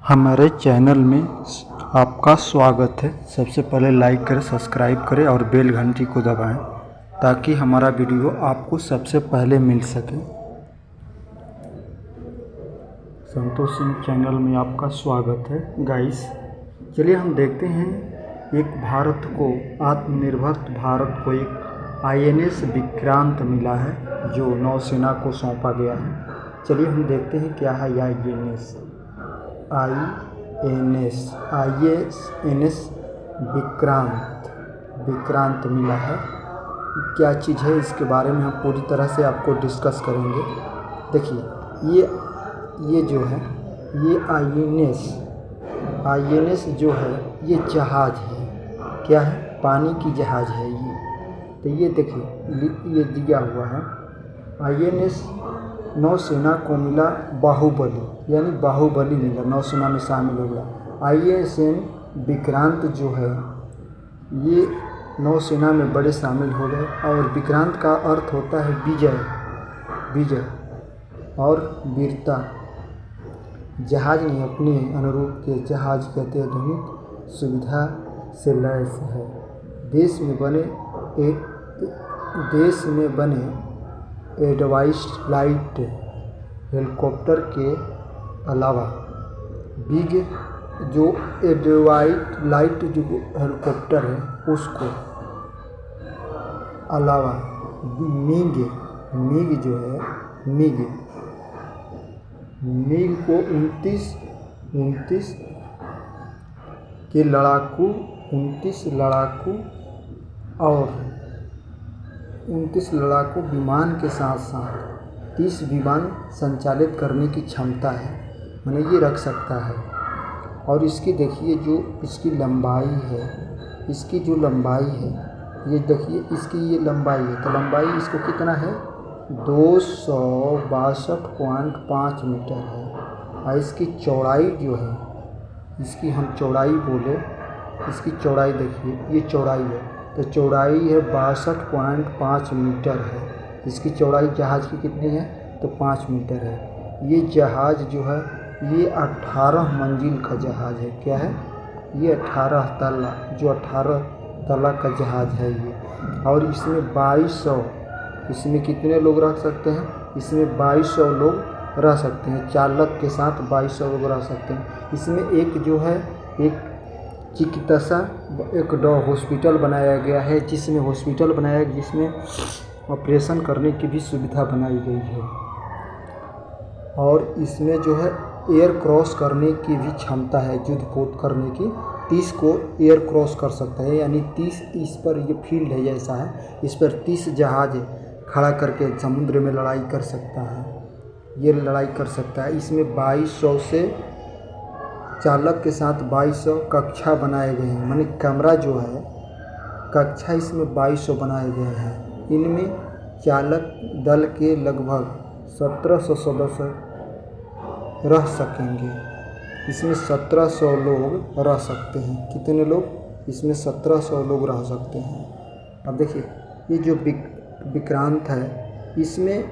हमारे चैनल में आपका स्वागत है। सबसे पहले लाइक करें, सब्सक्राइब करें और बेल घंटी को दबाएं ताकि हमारा वीडियो आपको सबसे पहले मिल सके। संतोष सिंह चैनल में आपका स्वागत है गाइस। चलिए हम देखते हैं एक भारत को, आत्मनिर्भर भारत को एक INS विक्रांत मिला है जो नौसेना को सौंपा गया है। चलिए हम देखते हैं क्या है यह INS विक्रांत मिला है। क्या चीज़ है इसके बारे में हम पूरी तरह से आपको डिस्कस करेंगे। देखिए ये जो है ये INS जो है ये जहाज़ है। क्या है? पानी की जहाज़ है ये। तो ये देखिए ये दिया हुआ है INS नौसेना को मिला बाहुबली, यानी बाहुबली मिला, नौसेना में शामिल हो गया। INS विक्रांत जो है ये नौसेना में बड़े शामिल हो गए। और विक्रांत का अर्थ होता है विजय और वीरता। जहाज नहीं, अपने अनुरूप के जहाज कहते आधुनिक सुविधा से लैस है। देश में बने एडवाइस लाइट हेलीकॉप्टर के अलावा बिग जो एडवाइस लाइट जो हेलीकॉप्टर है उसको अलावा मिग जो है मिग को 29 के लड़ाकू 29 लड़ाकू विमान के साथ साथ 30 विमान संचालित करने की क्षमता है, माने ये रख सकता है। और इसकी देखिए जो इसकी लंबाई है, ये देखिए इसकी ये लंबाई है। तो लंबाई इसको कितना है? 262.5 मीटर है। और इसकी चौड़ाई जो है, इसकी हम चौड़ाई बोले, इसकी चौड़ाई देखिए ये चौड़ाई है। तो चौड़ाई है 62.5 मीटर है। इसकी चौड़ाई जहाज़ की कितनी है? तो 5 मीटर है। ये जहाज़ जो है ये 18 मंजिल का जहाज़ है। क्या है? ये 18 तला का जहाज़ है ये। और इसमें 2200, इसमें कितने लोग रह सकते हैं? इसमें 2200 लोग रह सकते हैं। चालक के साथ 2200 लोग रह सकते हैं। इसमें एक जो है एक चिकित्सा एक हॉस्पिटल बनाया गया है, जिसमें ऑपरेशन करने की भी सुविधा बनाई गई है। और इसमें जो है एयर क्रॉस करने की भी क्षमता है, युद्धपोत करने की। 30 को एयर क्रॉस कर सकता है, यानी 30 इस पर ये फील्ड है जैसा है, इस पर 30 जहाज खड़ा करके समुद्र में लड़ाई कर सकता है। ये लड़ाई कर सकता है। इसमें 2200 से चालक के साथ 2200 कक्षा बनाए गए हैं, माने कमरा जो है कक्षा इसमें 2200 बनाए गए हैं। इनमें चालक दल के लगभग 1700 सदस्य रह सकेंगे। इसमें 1700 लोग रह सकते हैं। कितने लोग? इसमें 1700 लोग रह सकते हैं। अब देखिए ये जो विक्रांत है इसमें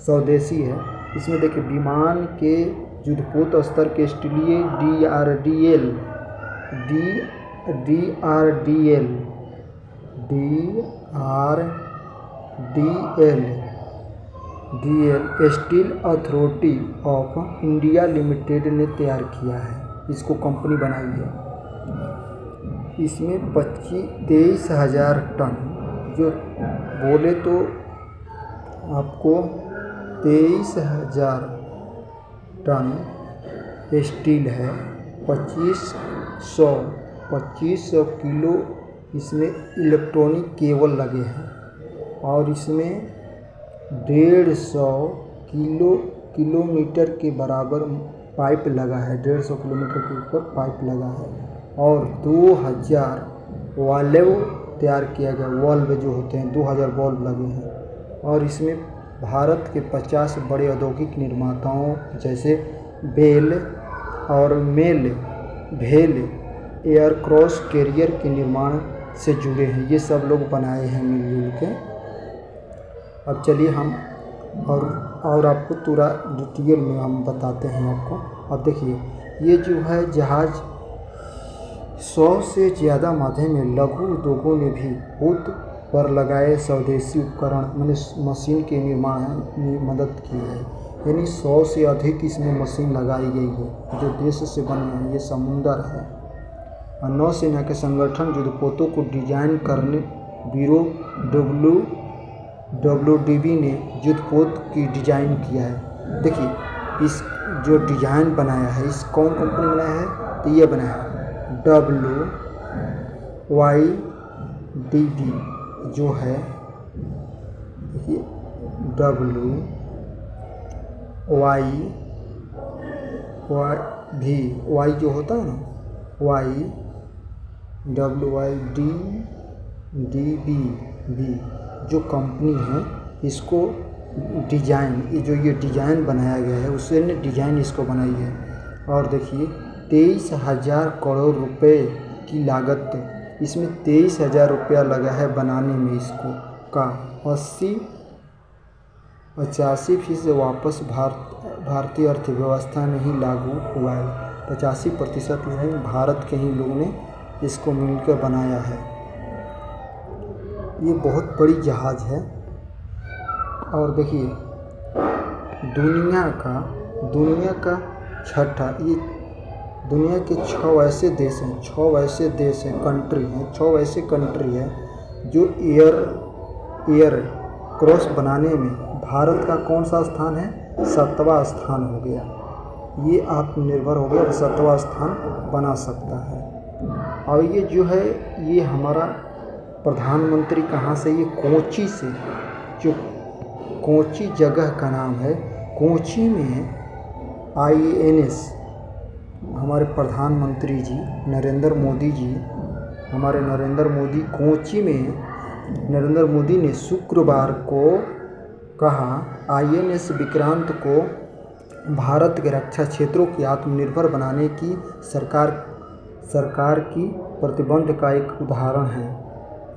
स्वदेशी है। इसमें देखिए विमान के युद्धपोत स्तर के लिए DRDL steel authority of India limited ने तैयार किया है। इसको कंपनी बनाई है। इसमें 23,000 टन, जो बोले तो आपको 23,000 टन स्टील है। 2500 किलो इसमें इलेक्ट्रॉनिक केबल लगे हैं। और इसमें 150 किलोमीटर के बराबर पाइप लगा है। 150 किलोमीटर के ऊपर पाइप लगा है। और 2000 वाल्व तैयार किया गया। वाल्व जो होते हैं 2000 वाल्व लगे हैं। और इसमें भारत के 50 बड़े औद्योगिक निर्माताओं जैसे भेल एयरक्रॉफ्ट कैरियर के निर्माण से जुड़े हैं। ये सब लोग बनाए हैं मिलजुल के। अब चलिए हम और आपको पूरा डिटेल में हम बताते हैं आपको। अब देखिए ये जो है जहाज़ 100 से ज़्यादा माध्यम में लघु उद्योगों ने भी पोत पर लगाए स्वदेशी उपकरण मैंने मशीन के निर्माण में मदद की है। यानी 100 से अधिक इसमें मशीन लगाई गई है जो देश से बने हैं। ये समुंदर है। और नौसेना के संगठन युद्धपोतों को डिजाइन करने ब्यूरो WDB ने युद्धपोत की डिजाइन किया है। देखिए इस जो डिजाइन बनाया है इस कौन कंपनी बनाया है, तो ये बनाया है WYDB जो है, देखिए WY जो होता है ना WYDB जो कंपनी है इसको डिजाइन ये डिजाइन बनाया गया है, उसने ने डिजाइन इसको बनाई है। और देखिए 23,000 करोड़ रुपए की लागत, इसमें 23,000 रुपया लगा है बनाने में इसको का 85% वापस भारतीय अर्थव्यवस्था में ही लागू हुआ है। 85% नहीं भारत के ही लोगों ने इसको मिलकर बनाया है। ये बहुत बड़ी जहाज़ है। और देखिए दुनिया का छठा, ये दुनिया के 6 ऐसे देश हैं, कंट्री हैं जो एयर क्रॉस बनाने में भारत का कौन सा स्थान है, 7वां स्थान हो गया। ये आत्मनिर्भर हो गया, 7वां स्थान बना सकता है। और ये जो है ये हमारा प्रधानमंत्री कहाँ से, ये कोची से, जो कोची जगह का नाम है। कोची में INS हमारे प्रधानमंत्री जी नरेंद्र मोदी कोची में नरेंद्र मोदी ने शुक्रवार को कहा INS विक्रांत को भारत के रक्षा क्षेत्रों की आत्मनिर्भर बनाने की सरकार की प्रतिबद्ध का एक उदाहरण है।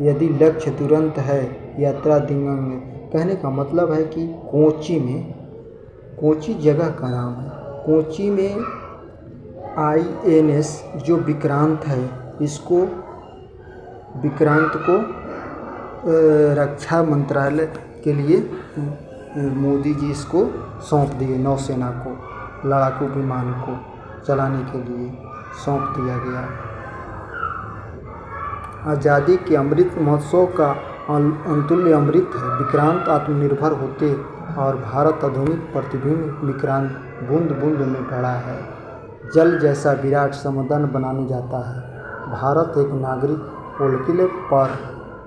यदि लक्ष्य तुरंत है यात्रा दिगंगे। कहने का मतलब है कि कोची जगह का नाम है। कोची में INS जो विक्रांत है, इसको विक्रांत को रक्षा मंत्रालय के लिए मोदी जी इसको सौंप दिए। नौसेना को लड़ाकू विमान को चलाने के लिए सौंप दिया गया। आज़ादी के अमृत महोत्सव का अतुल्य अमृत है। विक्रांत आत्मनिर्भर होते और भारत आधुनिक प्रतिबिंब विक्रांत बूंद बूंद में बढ़ा है। जल जैसा विराट समाधान बनाने जाता है। भारत एक नागरिक ओलकिले पर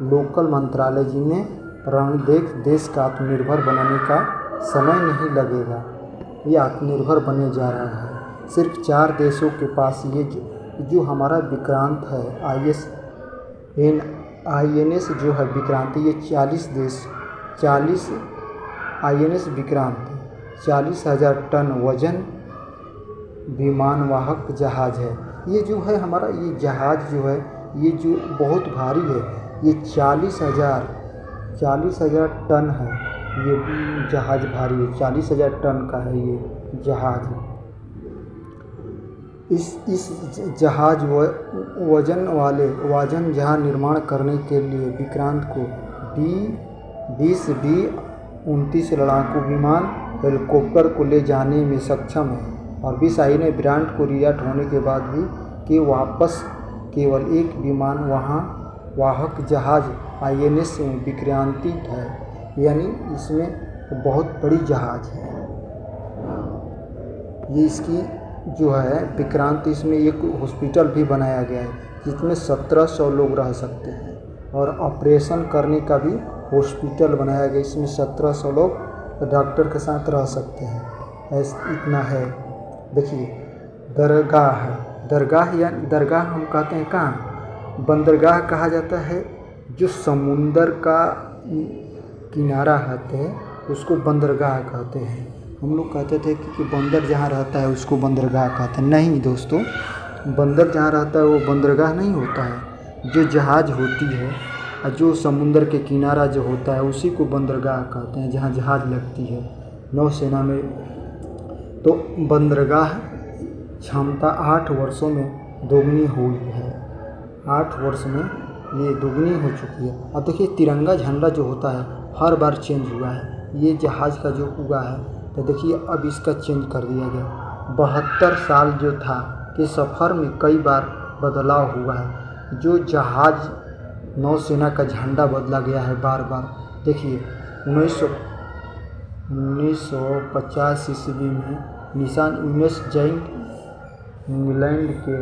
लोकल मंत्रालय जी ने देश का आत्मनिर्भर बनाने का समय नहीं लगेगा। ये आत्मनिर्भर बने जा रहा है। सिर्फ 4 देशों के पास ये जो हमारा विक्रांत है INS जो है विक्रांत, ये 40 INS विक्रांत 40,000 टन वजन विमानवाहक जहाज़ है। ये जो है हमारा ये जहाज़ जो है ये जो बहुत भारी है, ये 40,000 टन है। ये जहाज़ भारी है, 40,000 टन का है ये जहाज़। इस जहाज़ वजन जहाज़ निर्माण करने के लिए विक्रांत को 20B-29 लड़ाकू विमान हेलीकॉप्टर को ले जाने में सक्षम है। और 20 ने विक्रांत को रियाट होने के बाद भी कि वापस केवल एक विमान वाहक जहाज़ INS विक्रांति है। यानी इसमें बहुत बड़ी जहाज़ है ये। इसकी जो है विक्रांत, इसमें एक हॉस्पिटल भी बनाया गया है जिसमें 1700 लोग रह सकते हैं। और ऑपरेशन करने का भी हॉस्पिटल बनाया गया, इसमें 1700 लोग डॉक्टर के साथ रह सकते हैं। इतना है। देखिए दरगाह हम कहते हैं कहाँ, बंदरगाह कहा जाता है। जो समुंदर का किनारा रहते हैं उसको बंदरगाह कहते हैं। हम लोग कहते थे कि बंदर जहाँ रहता है उसको बंदरगाह कहते हैं। नहीं दोस्तों, बंदर जहाँ रहता है वो बंदरगाह नहीं होता है। जो जहाज़ होती है और जो समुंदर के किनारा जो होता है उसी को बंदरगाह कहते हैं, जहाँ जहाज़ लगती है नौसेना में। तो बंदरगाह क्षमता 8 वर्षों में दोगुनी हुई है। 8 वर्ष में ये दोगुनी हो चुकी है। अब देखिए तिरंगा झंडा जो होता है हर बार चेंज हुआ है। ये जहाज़ का जो हुआ है तो देखिए अब इसका चेंज कर दिया गया। 72 साल जो था कि सफ़र में कई बार बदलाव हुआ है। जो जहाज़ नौसेना का झंडा बदला गया है बार बार। देखिए 1950 ईस्वी में निशान यूएस जैंट इंग्लैंड के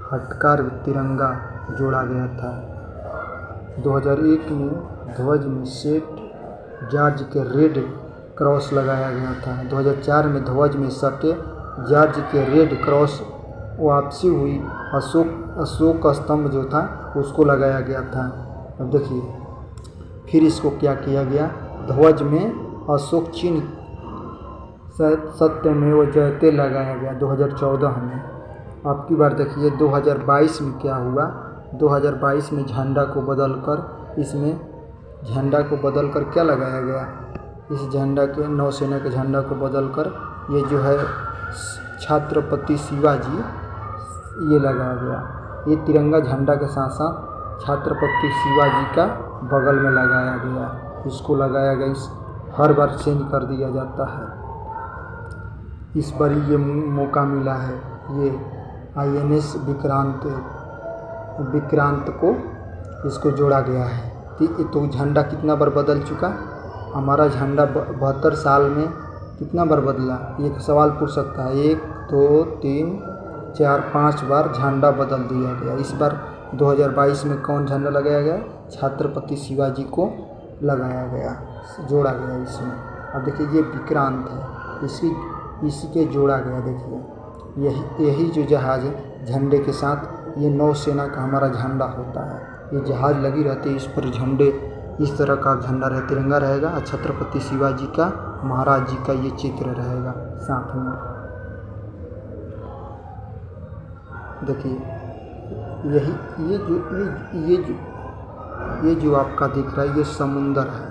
हटकर तिरंगा जोड़ा गया था। 2001 में ध्वज में सेंट जॉर्ज के रेड क्रॉस लगाया गया था। 2004 में ध्वज में सटे जॉर्ज के रेड क्रॉस वापसी हुई। अशोक स्तंभ जो था उसको लगाया गया था। अब देखिए फिर इसको क्या किया गया, ध्वज में अशोक चिन्ह सत्यमेव जयते लगाया गया 2014 में। अब की बार देखिए 2022 में क्या हुआ। 2022 में झंडा को बदलकर क्या लगाया गया, इस झंडा के नौसेना के झंडा को बदलकर ये जो है छत्रपति शिवाजी ये लगाया गया। ये तिरंगा झंडा के साथ साथ छत्रपति शिवाजी का बगल में लगाया गया। इसको लगाया गया, इस हर बार चेंज कर दिया जाता है। इस बार ये मौका मिला है। ये INS विक्रांत को इसको जोड़ा गया है। तो झंडा कितना बार बदल चुका, हमारा झंडा 72 साल में कितना बार बदला, ये सवाल पूछ सकता है। 1 2 3 4 5 बार झंडा बदल दिया गया। इस बार 2022 में कौन झंडा लगाया गया, छत्रपति शिवाजी को लगाया गया, जोड़ा गया इसमें। अब देखिए ये विक्रांत है, इसके जोड़ा गया। देखिए यही जो जहाज़ है झंडे के साथ ये नौसेना का हमारा झंडा होता है। ये जहाज़ लगी रहती है, इस पर झंडे इस तरह का झंडा रहे, तिरंगा रहेगा और छत्रपति शिवाजी का, महाराज जी का ये चित्र रहेगा साथ में। देखिए ये जो आपका दिख रहा है ये समुंदर है।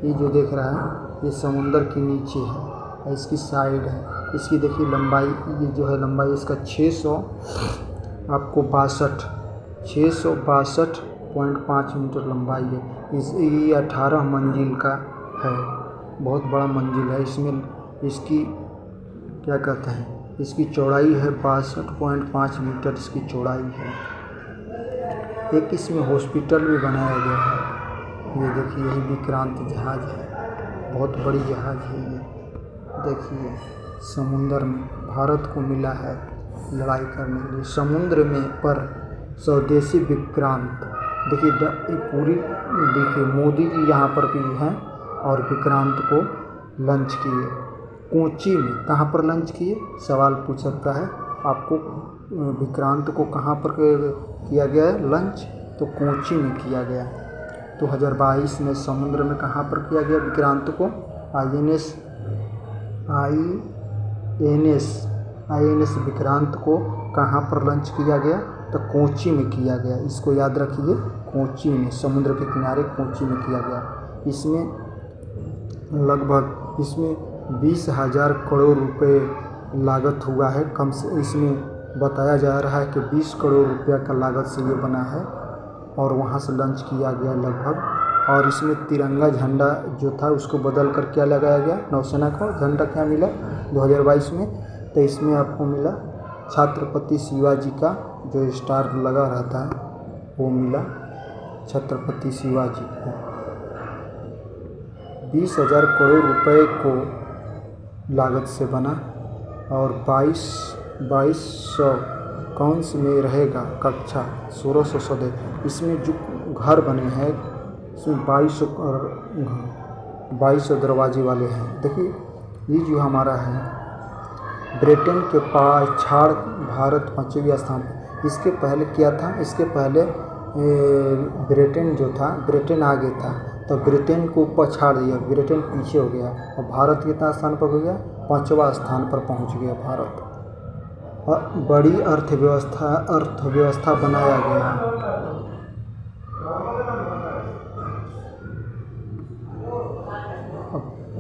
ये जो देख रहा है ये समुंदर के नीचे है, इसकी साइड है। इसकी देखिए लंबाई, ये जो है लंबाई इसका 662.5 मीटर लंबाई है। ये 18 मंजिल का है, बहुत बड़ा मंजिल है। इसमें इसकी क्या कहते हैं, इसकी चौड़ाई है 62.5 मीटर इसकी चौड़ाई है। एक इसमें हॉस्पिटल भी बनाया गया है। ये देखिए यही विक्रांत जहाज़ है, बहुत बड़ी जहाज़ है ये। देखिए समुंदर में भारत को मिला है लड़ाई करने के लिए, समुद्र में पर स्वदेशी विक्रांत। देखिए पूरी देखिए मोदी जी यहाँ पर भी हैं और विक्रांत को लॉन्च किए कोच्चि में। कहाँ पर लॉन्च किए, सवाल पूछ सकता है आपको। विक्रांत को कहाँ पर किया गया है लॉन्च, तो कोच्चि में किया गया। 2022 में समुद्र में कहाँ पर किया गया विक्रांत को, INS विक्रांत को कहाँ पर लॉन्च किया गया, तो कोच्चि में किया गया। इसको याद रखिए, कोच्चि में, समुद्र के किनारे कोच्चि में किया गया। इसमें लगभग 20,000 करोड़ रुपए लागत हुआ है। कम से इसमें बताया जा रहा है कि 20 करोड़ रुपया का लागत से ये बना है और वहाँ से लॉन्च किया गया लगभग। और इसमें तिरंगा झंडा जो था उसको बदल कर क्या लगाया गया, नौसेना को झंडा क्या मिला 2022 में, तो इसमें आपको मिला छत्रपति शिवाजी का जो स्टार लगा रहता है वो मिला छत्रपति शिवाजी को। 20,000 करोड़ रुपए को लागत से बना और 2200 कंस में रहेगा कक्षा 1600 सदस्य। इसमें जो घर बने हैं इसमें 2200 दरवाजे वाले हैं। देखिए ये जो हमारा है ब्रिटेन के पाछाड़ भारत 5वें स्थान पर। इसके पहले क्या था, इसके पहले ब्रिटेन जो था, ब्रिटेन आगे था तो ब्रिटेन को पछाड़ दिया, ब्रिटेन पीछे हो गया और भारत कितना स्थान पर हो गया, 5वां स्थान पर पहुंच गया भारत। और बड़ी अर्थव्यवस्था बनाया गया।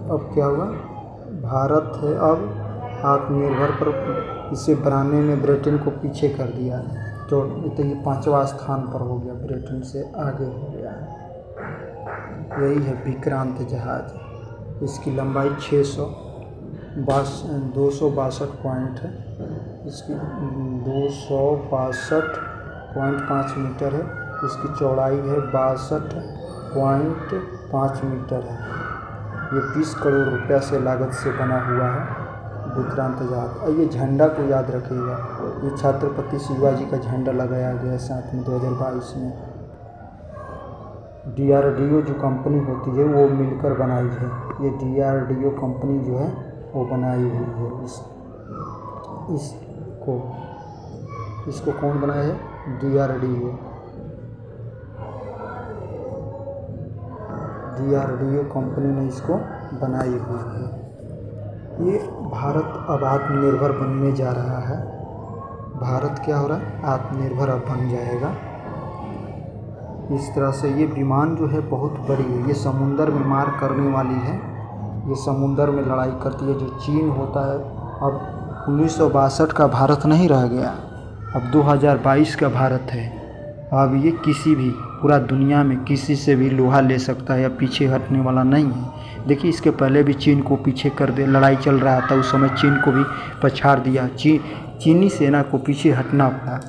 अब क्या हुआ, भारत है अब आत्मनिर्भर पर इसे बनाने में ब्रिटेन को पीछे कर दिया। तो ये 5वां स्थान पर हो गया, ब्रिटेन से आगे हो गया है। यही है विक्रांत जहाज। इसकी लंबाई 262 पॉइंट है। इसकी 262.5 मीटर है। इसकी चौड़ाई है 62.5 मीटर है। ये 20 करोड़ रुपया से लागत से बना हुआ है विक्रांत जहाज। और ये झंडा को याद रखिएगा, ये छत्रपति शिवाजी का झंडा लगाया गया है साथ में 2022 में। DRDO जो कंपनी होती है वो मिलकर बनाई है। ये DRDO कंपनी जो है वो बनाई हुई है। इसको कौन बनाया है? DRDO कंपनी ने इसको बनाई हुई है। ये भारत अब आत्मनिर्भर बनने जा रहा है। भारत क्या हो रहा है? आत्मनिर्भर अब बन जाएगा। इस तरह से ये विमान जो है बहुत बड़ी है। ये समुंदर में मार करने वाली है। ये समुंदर में लड़ाई करती है। जो चीन होता है, अब 1962 का भारत नहीं रह गया, अब 2022 का भारत है। अब ये किसी भी पूरा दुनिया में किसी से भी लोहा ले सकता है या पीछे हटने वाला नहीं है। देखिए, इसके पहले भी चीन को पीछे कर दे, लड़ाई चल रहा था उस समय चीन को भी पछाड़ दिया। चीनी सेना को पीछे हटना पड़ा।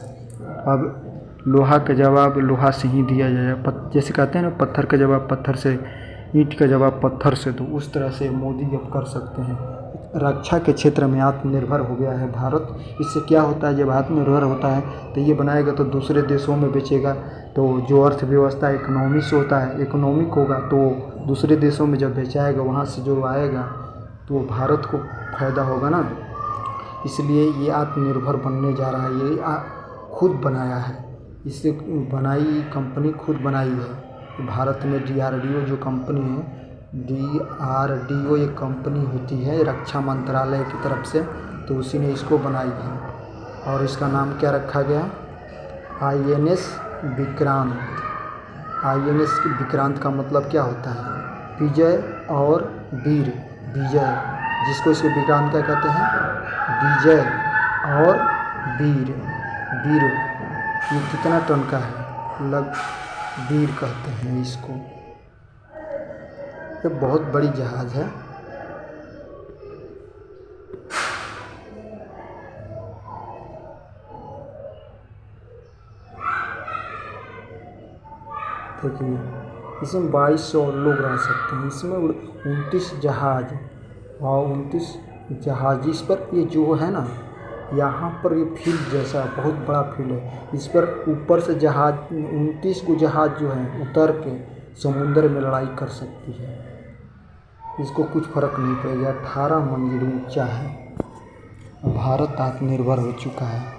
अब लोहा का जवाब लोहा से ही दिया जाएगा। जैसे कहते हैं ना, पत्थर का जवाब पत्थर से, ईंट का जवाब पत्थर से, तो उस तरह से मोदी अब कर सकते हैं। रक्षा के क्षेत्र में आत्मनिर्भर हो गया है भारत। इससे क्या होता है, जब आत्मनिर्भर होता है तो ये बनाएगा तो दूसरे देशों में बेचेगा। तो जो अर्थव्यवस्था इकोनॉमिक्स होता है, इकोनॉमिक होगा, तो दूसरे देशों में जब बेचाएगा वहाँ से जो आएगा तो भारत को फ़ायदा होगा ना। इसलिए ये आत्मनिर्भर बनने जा रहा है। ये खुद बनाया है, इससे बनाई कंपनी खुद बनाई है भारत में। DRDO जो कंपनी है, DRDO एक कंपनी होती है रक्षा मंत्रालय की तरफ से, तो उसी ने इसको बनाई है। और इसका नाम क्या रखा गया? INS विक्रांत। INS विक्रांत का मतलब क्या होता है? विजय और वीर। विजय, जिसको इसको विक्रांत क्या कहते हैं? विजय और वीर। वीर ये कितना टन का है? वीर कहते हैं इसको। ये बहुत बड़ी जहाज़ है। देखिए, इसमें 2200 लोग रह सकते हैं। इसमें 29 जहाज और 29 जहाज। इस पर ये जो है ना, यहाँ पर ये फील्ड जैसा बहुत बड़ा फील्ड है। इस पर ऊपर से जहाज 29 को जहाज जो है उतर के समुंदर में लड़ाई कर सकती है। इसको कुछ फ़र्क नहीं पड़ेगा। 18 मंजिल ऊंचा है। भारत आत्मनिर्भर हो चुका है।